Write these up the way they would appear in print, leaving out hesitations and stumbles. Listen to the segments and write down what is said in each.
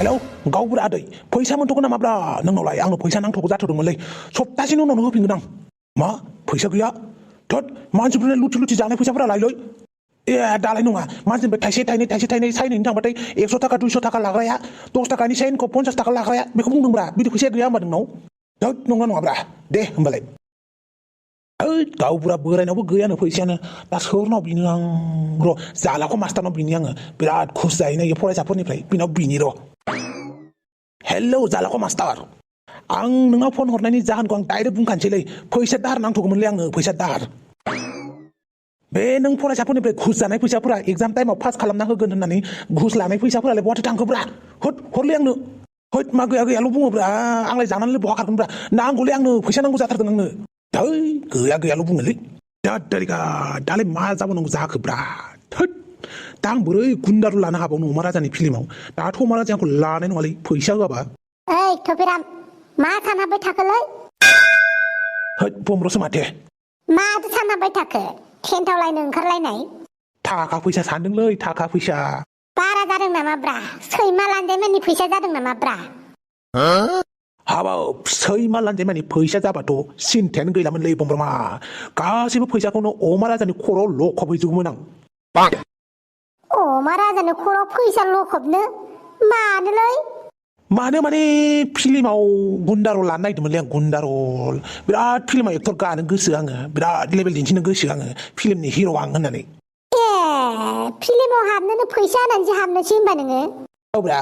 hello गावबुरा आदै फैसा मोनथ'गोन नामाब्रा नोंनावलाय आंनो फैसा नांथ'गौ जाथ'दोंमोनलै सप्तासेनि उनावनो होफिनगोन आं मा फैसा गैया थोद मानसिफोरनो लुथि लुथि जानाय फैसाफोरा लायलै ए दालाय नङा मानसिनिफ्राय थाइसे थाइनै साइनैनो थांबाथाय 100 थाखा 200 थाखा लाग्राया 10 थाखानि साइनखौ 50 थाखा लाग्राया बेखौ बुंदोंब्रा बिदि फैसा गैया होमबा नोंनाव थोद नंगौ नङाब्रा दे होमबालाय ओइ गावबुरा बोरायनावबो गैयानो फैसायानो दा सोरनाव बिनो आं र' जालाखौ मास्टारनाव बिनि आङो बिराद खुस जायोना इयो फरायसाफोरनिफ्राय बिनाव बिनि र' हेलौ जालाखौ मास्टार आं नोंनाव फन हरनायनि जाहोनखौ आं डाइरेक्ट बुंखानोसैलै फैसा दाहार नांथ'गौमोनलै आंनो फैसा दाहार बे नों फरायसाफोरनिफ्राय घुस जानाय फैसाफोरा एग्जाम टाइमाव पास खालामना होगोन होननानै घुस लानाय फैसाफोरालाय बहाथो थांखोब्रा होद हरलै आंनो होद मा गैया गैयाल' बुङोब्रा आंलाय जानानैलाय बहा खारगोनब्रा नांगौलै आंनो फैसा नांगौ जाथारदों आंनो थै गैया गैयाल' बुङोलै दालाय मा जाबावनांगौ जाखोब्रा थोद दा आं बोरै गुन्दारु लानो हाबावनो अमा राजानि फिल्माव दाथ' अमा राजाया आंखौ लानाय नङालै फैसा होआबा ओइ थफिराम मा सानहाबबाय थाखोलै होद बमरसो माथो माथो सानहाबबाय थाखो टेन्टआवलायनो ओंखारलायनाय थाखा फैसा सानदोंलै थाखा फैसा बारा जादों नामाब्रा सैमा लानजायमानि फैसा जादों नामाब्रा हाबाब सैमा लानजायमानि फैसा जाबाथ' सिन्थायानो गैलामोनलै बमब्रमा गासैबो फैसाखौनो अमा राजानि खर'आव लखबहैजोबोमोन आं अमा राजानो खर'आव फैसा लखबनो मानोलै मानो माने फिल्माव गुन्दारल लानो नागिरदोंमोनलै आं गुन्दारल बिराद फिल्माव एक्टर गानो गोसो आङो बिराद लेभेल दिन्थिनो गोसो आङो फिल्मनि हिर' आं होननानै ए फिल्माव हाबनोनो फैसा होनानैसो हाबनोसै होनबा नोङो औब्रा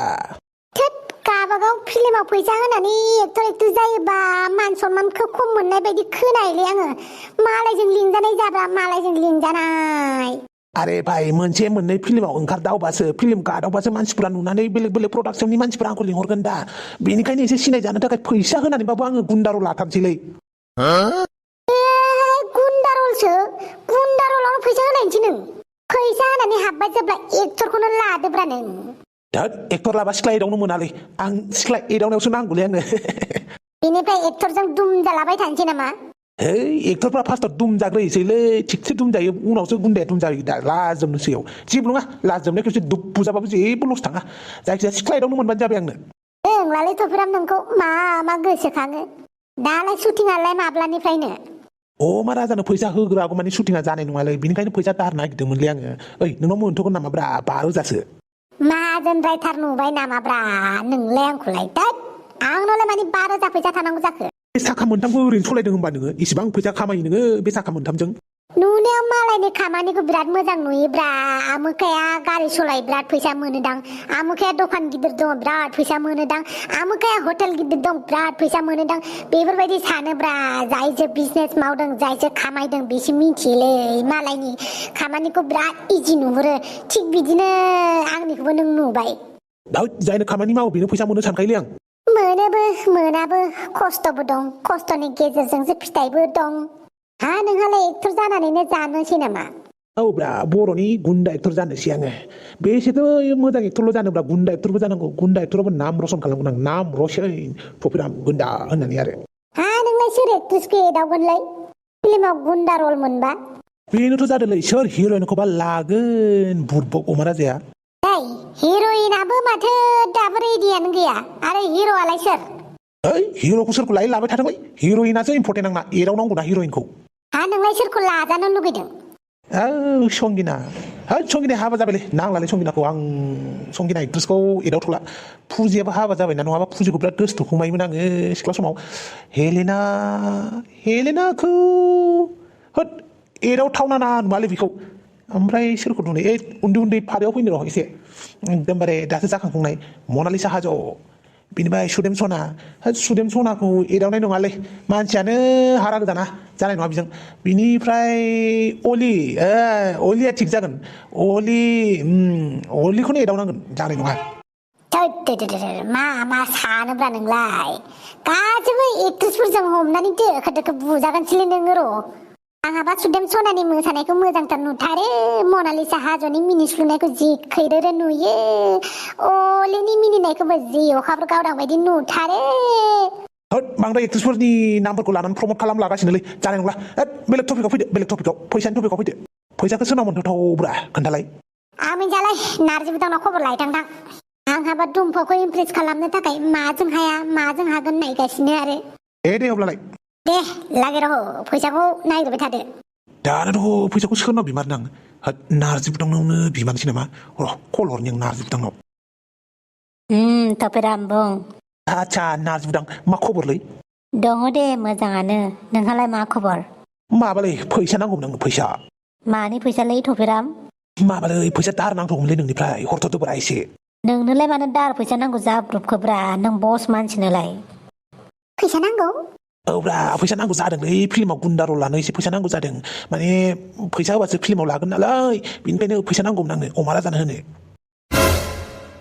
थोद गाबागाव फिल्माव फैसा होनानै एक्टर जायोबा मान सनमानखौ खम मोननाय बायदि खोनायोलै आङो मालायजों लिंजानाय जाब्रा मालायजों लिंजानाय आरे भाई मोनसे मोननै फिल्माव ओंखारदावबासो फिल्म गादावबासो मानसिफोरा नुनानै बेलेग बेलेग प्रडाक्शननि मानसिफोरा आंखौ लिंहरगोन दा बेनिखायनो एसे सिनायजानो थाखाय फैसा होनानैबाबो आङो गुन्दारल लाथारसैलै गुन्दारलसो गुन्दारलावनो फैसा होनायसै नों फैसा होनानै हाबबाय जेब्ला एक्टरखौनो लादोब्रा नों धोद एक्टर लाबा सिख्ला एदावनो मोनालै आं सिख्ला एदावनायावसो नांगौलै आंनो बेनिफ्राय एक्टरजों दुम जालाबाय थानोसै नामा है एक्टरफ्रा फार्स्टआव दुम जाग्रोयोसैलै थिगसे दुम जायो उनावसो गुन्दाया दुम जायो दा लाजोबनोसैयाव जेबो नङा लाजोबनाय खेबसे दुब्बु जाबाबो जेबो लस थाङा जायखिजाया सिख्ला एदावनो मोनबानो जाबाय आंनो नोंलाय थफिराम नोंखौ मा मा गोसोखाङो दालाय शुटिंआलाय माब्लानिफ्रायनो अमा राजानो फैसा होग्रागौ माने शुटिंआ जानाय नङालै बिनिखायनो फैसा दाहार नागिरदोंमोनलै आङो ओइ नोंनाव मोनथ'गोन नामाब्रा 5 रोजासो माहाजोनद्रायथार नुबाय नामाब्रा नोंलाय आंखौलाय दैद आंनावलाय माने 5 रोजा फैसा थानांगौ जाखो बे साखा मोनथामखौ ओरैनो सलायदों होनबा नोङो इसिबां फैसा खामायो नोङो बे साखा मोनथामजों नुनायाव मालायनि खामानिखौ बिराद मोजां नुयोब्रा आमुखाया गारि सलाय बिराद फैसा मोनोदां आमुखाया दखान गिदिर दङ बिराद फैसा मोनोदां आमुखाया हटेल गिदिर दं बिराद फैसा मोनोदां बेफोरबायदि सानोब्रा जायसो बिजनेस मावदों जायसो खामायदों बिसो मिथियोलै मालायनि खामानिखौ बिराद इजि नुहुरो थिग बिदिनो आंनिखौबो नों नुबाय जायनो खामानि मावो बेनो फैसा मोनो सानखायोलै आं मोनोबो मोनाबो खस्थ'बो दं खस्थ'नि गेजेरजोंसो फिथाइबो दं हा नोंहालाय एक्टर जानानैनो जानोसै नामा औब्रा बर'नि गुन्दा एक्टर जानोसै आङो बेसेथ' मोजां एक्टरल' जानोब्रा गुन्दा एक्टरबो जानांगौ गुन्दा एक्टराबो नाम रसन खालामगोन आं नाम रसन थफिराम गुन्दा होननानै आरो हा नोंलाय सोर एक्ट्रेसखौ एदावगोनलाय फिल्माव गुन्दा रल मोनबा बेनोथ' जादोंलै सोर हिर'इनखौबा लागोन बुरबक अमा राजाया हिर'इनाबो माथो दाबो रेडियानो गैया आरो हिर'आलाय सोर ओइ हिर'खौ सोरखौ लाबाय थादोंलै हिर'इनासो इम्परटेन्ट आंना एदावनांगौना हिर'इनखौ हा नोंलाय सोरखौ लाजानो लुगैदों संगिना संगिना हाबा जाबायलै नांलालै संगिनाखौ आं संगिना एक्ट्रेसखौ एदावथ'ला फुजियाबो हाबा जाबायना नङाबा फुजिखौ बिराद गोसोथोखुमायोमोन आङो सिख्ला समाव हेलेनाखौ होद एदावथावना नुवालै बेखौ ओमफ्राय सोरखौ नुनो उन्दै उन्दै फारियाव फैनो र' एसे एकदमबारे दासो जाखांफुंनाय मनालिसा हाज' बिनिफ्राय सुदेम सनाखौ एदावनाय नङालै मानसियानो हारा गोजाना जानाय नङा बिजों बिनिफ्राय अलिया थिग जागोन अलिखौनो एदावनांगोन जानाय नङा मा सानोब्रा नोंलाय गासिबो एक्ट्रेसफोरजों हमनानै दोखो दोखो बुजागोनसैलै नोङो र' आंहाबा सुदेम सनानि मोसानायखौ मोजांथार नुथारो मनालिसा हाज'नि मिनिस्लुनायखौ जि खैरोरो नुयो अलिनि मिनिनायखौबो जि अखाफोर गावदां बायदि नुथारो बांद्राय एक्ट्रेसफोरनि नामफोरखौ लानानै प्रमट खालामलागासिनोलै जानाय नंला बेलेग टपिकआव फैदो फैसानि टपिकआव फैदो फैसाखौ सोरनाव मोनथावथावब्रा खोन्थालाय आमिनजालाय नार्जि बुदांनाव खबर लायथांथां आंहाबा दुम्फाखौ इमप्रेस खालामनो थाखाय माजों हाया माजों हागोन नायगासिनो आरो दे अब्लालाय दे लागे रह फैसाखौ नायग्रोबाय थादो दानोथ' फैसाखौ सोरनाव बिमारनो आं नार्जि बुदांनावनो बिमानोसै नामा कल हरनि आं नार्जि बुदांनाव थपेराम बुं आदसा नार्जि बुदां मा खबरलै दङ दे मोजाङानो नोंहालाय मा खबर माबालै फैसा नांगौमोन आंनो फैसा मानि फैसालै थपेराम माबालै फैसा दाहार नांगौमोनलै नोंनिफ्राय हरथ'दोब्रा एसे नोंनोलाय मानो दाहार फैसा नांगौ जाब्रबखोब्रा नों बस मानसिनोलाय फैसा नांगौ औब्रा फैसा नांगौ जादोंलै फिल्माव गुन्दार लानो एसे फैसा नांगौ जादों माने फैसा होबासो फिल्माव लागोन नालाय बेनिखायनो फैसा नांगौमोन आंनो अमा राजानो होनो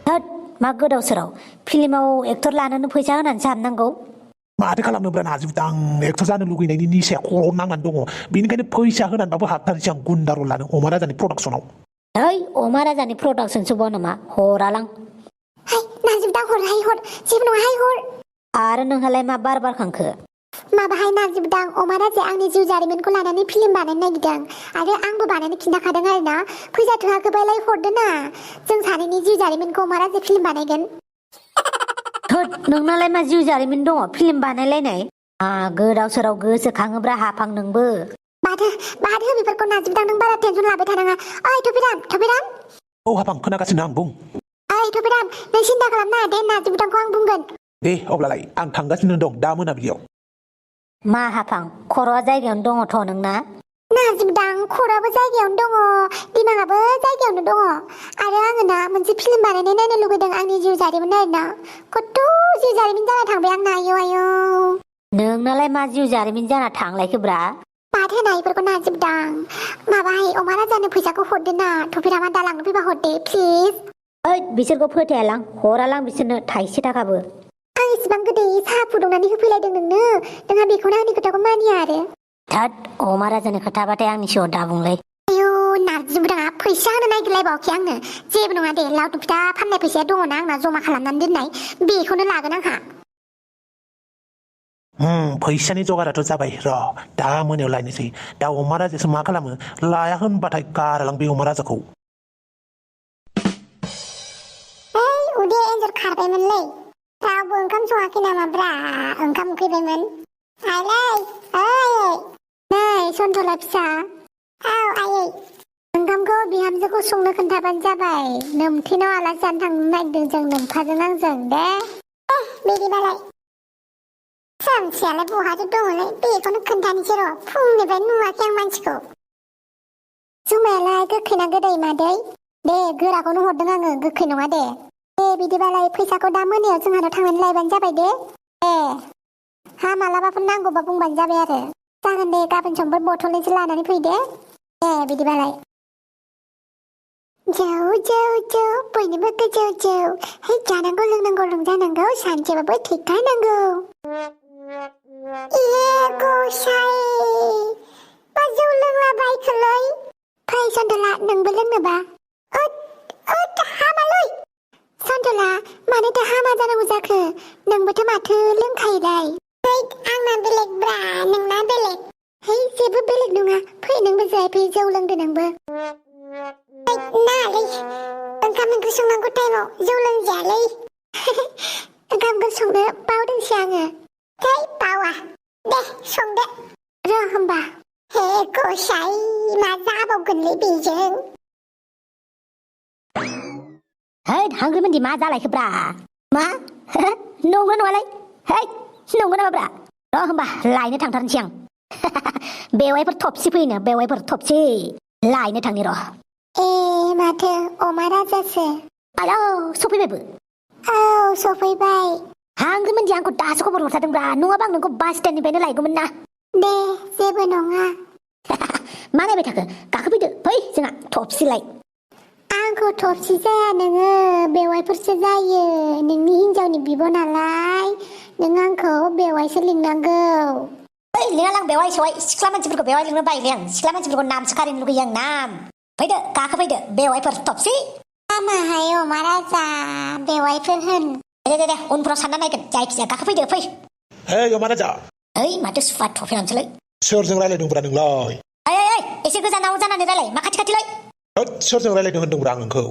होद मा गोदाव सोराव फिल्माव एक्टर लानोनो फैसा होनानैसो हाबनांगौ माथो खालामनोब्रा नार्जि बुदां एक्टर जानो लुगैनायनि निसाया खर'आव नांनानै दङ बेनिखायनो फैसा होनानैबाबो हाबथारनोसै आं गुन्दार लानो अमा राजानि प्रडाक्सनाव है अमा राजानि प्रडाक्सनसो बाव नामा हरालां हाय नार्जि बुदां हर जेबो नङा हर आरो नोंहालाय मा बार बारखांखो माबाहाय नार्जि बुदां अमा राजाया आंनि जिउ जारिमिनखौ लानानै फिल्म बानायनो नागिरदों आरो आंबो बानायनो खिन्थाखादों आरो ना फैसा थोआखैबालाय हरदो ना जों सानैनि जिउ जारिमिनखौ अमा राजाया फिल्म बानायगोन थोद नोंनालाय मा जिउ जारिमिन दङ फिल्म बानायलायनाय गोदाव सोराव गोसोखाङोब्रा हाफां नोंबो बादो बेफोरखौ नार्जि बुदां नों बारा टेनसन लाबाय थानाङा ओइ थपेराम औ हाफां खोनागासिनो आं बुं ओइ थपेराम नों सिन्था खालामनाङा दे नार्जि बुदांखौ आं बुंगोन दे अब्लालाय आं थांगासिनो दं दा मोनाबिलियाव मा हाफां खर'आ जायगायावनो दङथ' नोंना नार्जि बुदां खर'आबो जायगायावनो दङ दिमागाबो जायगायावनो दङ आरो आङो ना मोनसे फिल्म बानायनाय नायनो लुगैदों आंनि जिउ जारिमिन आरोना कत' जिउ जारिमिन जाना थांबाय आंना आयौ नोंनालाय मा जिउ जारिमिन जाना थांलायखोब्रा बाद होना इफोरखौ नार्जि बुदां माबाहाय अमा राजानो फैसाखौ हरदो ना थपेरामा दालांनो फैबा हरदे प्लिज ओइ बिसोरखौ फोथायालां हरालां बिसोरनो थाइसे थाखाबो आं इसिबां गोदै साहा फुदुंनानै होफैलायदों नोंहा बेखौनो आंनि खोथाखौ मानिया आरो थोद अमा राजानि खोथाबाथाय आंनि सिगाङाव दाबुंलै आयौ नार्जि बुदाङा फैसा होनो नागिरलायबावाखै आंनो जेबो नङा दे लावदुम फिथा फाननाय फैसाया दङना आंना जमा खालामनानै दोननाय बेखौनो लागोन आंहा फैसानि जगाराथ' जाबाय र' दा मोनायाव लायनोसै दा अमा राजायासो मा खालामो लाया होनबाथाय गारलां बे अमा राजाखौ उदै एन्जर खारबायमोनलै रावबो ओंखाम सङाखै नामाब्रा ओंखाम उखैबायमोन आइलै नै सन्थला फिसा औ आयै ओंखामखौ बिहामजोखौ संनो खोन्थाबानो जाबाय नोमथेनाव आलासि जानो थांनो नागिरदों जों नोमफाजों आंजों दे बिदिबालाय सामसेयालाय बहाथो दङलै बेखौनो खोन्थानोसै र' फुंनिफ्राय नुवाखै आं मानसिखौ जुमायालाय गोखै ना गोदै मादै दे गोराखौनो हरदों आङो गोखै नङा दे बिदिबालाय फैसाखौ दा मोनायाव जोंहानाव थांनानै लायबानो जाबाय दे हा मालाबाफोर नांगौबा बुंबानो जाबाय आरो जागोन दे गाबोन समफोर बथलनैसो लानानै फै दे बिदिबालाय जौ बयनिबो गोजौ है जानांगौ लोंनांगौ रंजानांगौ सानसेबाबो थिखानांगौ गसाय मा जौ लोंलाबायखोलै फै सन्थला नोंबो लोंनोबा हामालै सन्थला मानोथो हामा जानांगौ जाखो नोंबोथ' माथो लोंखायोलाय आंना बेलेगब्रा नोंना बेलेग है जेबो बेलेग नङा फै नोंबो जायफै जौ लोंदो नोंबो नालै ओंखाम ओंख्रि संनांगौ टाइमाव जौ लोंजायालै ओंखाम ओंख्रि संनो बावदोंसो आङो बावा दे संदो र' होमबा हे गसाय मा जाबावगोनलै बेजों हांग्रिमोनदि मा जालायखोब्रा मा नंगौ नङालाय नंगौ नामाब्रा र' होमबा लायनो थांथारनोसै आं बेवाइफोर थबसि फैनो बेवाइफोर थबसि लायनो थांनि र' माथो अमा राजासो आयौ सफैबायबो औ सफैबाय हांग्रिमोनदि आंखौ दासो खबर हरथारदोंब्रा नङाबा आं नोंखौ बास स्टेन्डनिफ्रायनो लायगौमोन ना दे जेबो नङा मा नायबाय थाखो गाखोफैदो फै जोंहा थबसि लाय आंखौ थबसि जाया नोङो बेवाइफोरसो जायो नोंनि हिनजावनि बिब' नालाय नों आंखौ बेवाइसो लिंनांगौ लिङालां बेवाइ सवाइ सिख्ला मानसिफोरखौ बेवाइ लिंनो बायोलै आं सिख्ला मानसिफोरखौ नामसो खारिनो लुगैयो आं नाम फैदो गाखोफैदो बेवाइफोर थबसि नामाहाय अमा राजा बेवाइफोर होन दे उनफ्राव सानना नायगोन जायखिजाया गाखोफैदो फै अमा राजा माथो सुफा थफेलांसोलै सोरजों रायलायदोंब्रा नोंलाय एसे गोजानाव जानानै रायलाय मा खाथि खाथिलाय सोरजों रायलायदों होनदोंब्रा आं नोंखौ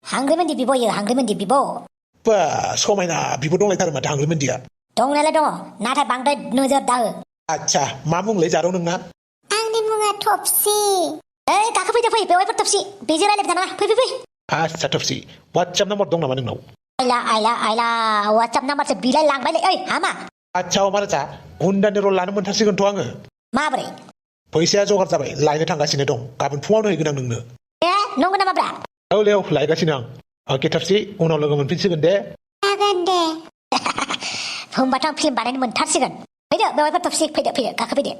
हांग्रिमोनदि बिब'यो हांग्रिमोनदि बिब' बा समायना बिब' दंलायथारो माथो आंलाय मोनदिया दंनायालाय दङ नाथाय बांद्राय नोजोर दाहो आच्छा मा बुंलाय जारौ नोंना आंनि मुङा थफसि ओइ गाखोफैदो फै बेवाइफोर थबसि बेजों रायलायबाय थानाङा फै फै फै आच्छा थफसि वाट्सएप नाम्बार दं नामा नोंनाव आइला वाट्सएप नाम्बारसो बिलाय लांबायलै ओइ हामा आच्छा अमाराजा गुन्दानि रल लानो मोनथारसिगोनथ' आङो माबोरै फैसाया जगार जाबाय लायनो थांगासिनो दं गाबोन फुङावनो हैगोन आं नोंनो ए नंगौ नामाब्रा औ लेव लायगासिनो आं अके थफसि उनाव लोगो मोनफिनसिगोन दे जागोन दे होमबाथ' आं फिल्म बानायनो मोनथारसिगोन फैदो बेवाइफोर थबसि फैदो गाखोफैदो